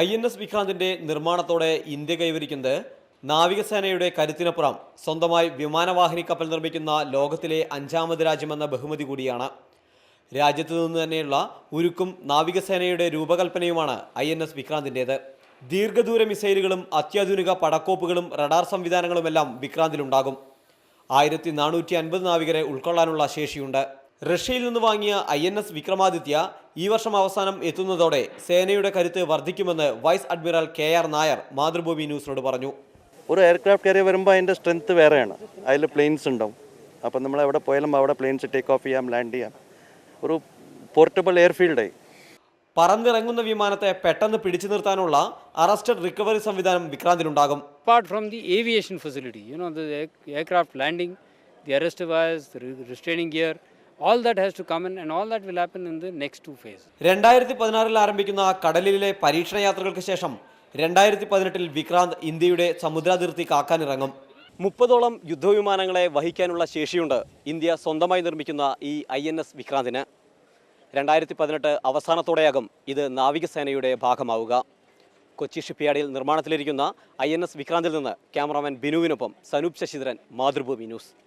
INS വിക്രാന്തിന്റെ നിർമ്മാണത്തോടെ India കൈവരിക്കുന്നത് നാവികസേനയുടെ കരുത്തിനപ്പുറം സ്വന്തമായി വിമാനവാഹിനി കപ്പൽ നിർമ്മിക്കുന്ന ലോകത്തിലെ 5ാമത് രാജ്യമെന്ന ബഹുമതി കൂടിയാണ്. രാജ്യത്തു നിന്ന് തന്നെയുള്ള ഉരുക്കും നാവികസേനയുടെ രൂപകൽപ്പനയുമാണ് INS വിക്രാന്തിൻ്റേത്. ദീർഘദൂര മിസൈലുകളും അത്യാധുനിക പടക്കോപ്പുകളും റഡാർ സംവിധാനങ്ങളുമെല്ലാം വിക്രാന്തിലുണ്ടാകും. 1450 നാവികരെ ഉൾക്കൊള്ളാനുള്ള ശേഷിയുണ്ട്. റഷ്യയിൽ നിന്ന് വാങ്ങിയ INS വിക്രമാദിത്യ ഈ വർഷം അവസാനം എത്തുന്നതോടെ സേനയുടെ കരുത്ത് വർദ്ധിക്കുമെന്ന് vice admiral KR Nair Mathrubhumi ന്യൂസിനോട് പറഞ്ഞു. ഒരു എയർക്രാഫ്റ്റ് കാരിയർ വരുമ്പോൾ അതിൻ്റെ സ്ട്രെങ്ത്ത് വേറെയാണ്. അതിൽ പ്ലെയിൻസ് ഉണ്ടാവും. അപ്പം നമ്മൾ എവിടെ പോയാലും അവിടെ പ്ലെയിൻസ് ടേക്ക് ഓഫ് ചെയ്യാം, ലാൻഡ് ചെയ്യാം. ഒരു പോർട്ടബിൾ എയർഫീൽഡായി. പറന്നിറങ്ങുന്ന വിമാനത്തെ പെട്ടെന്ന് പിടിച്ചു നിർത്താനുള്ള അറസ്റ്റഡ് റിക്കവറി സംവിധാനം വിക്രാന്തിലുണ്ടാകും. Apart from the aviation facility, the aircraft landing, the arrestivers, the restraining gear, all that has to come in, and all that will happen in the next 2 phases. 2016 ആരംഭിക്കുന്ന കടലിലെ പരീക്ഷണ യാത്രകൾക്ക് ശേഷം 2018 വിക്രാന്ത് ഇന്ത്യയുടെ സമുദ്രാതിർത്തി കാക്കാനിറങ്ങും. 30ഓളം യുദ്ധവിമാനങ്ങളെ വഹിക്കാനുള്ള ശേഷിയുണ്ട് ഇന്ത്യ സ്വന്തമായി നിർമ്മിക്കുന്ന ഈ INS വിക്രാന്തിന്. 2018 അവസാനത്തോടെയാകും ഇത് നാവികസേനയുടെ ഭാഗമാവുക. കൊച്ചി ഷിപ്പ്യാർഡിൽ നിർമ്മാണത്തിലിരിക്കുന്ന INS വിക്രാന്തിൽ നിന്ന് ക്യാമറാമാൻ ബിനുവിനൊപ്പം സനൂപ് ശശിധരൻ, മാതൃഭൂമി ന്യൂസ്.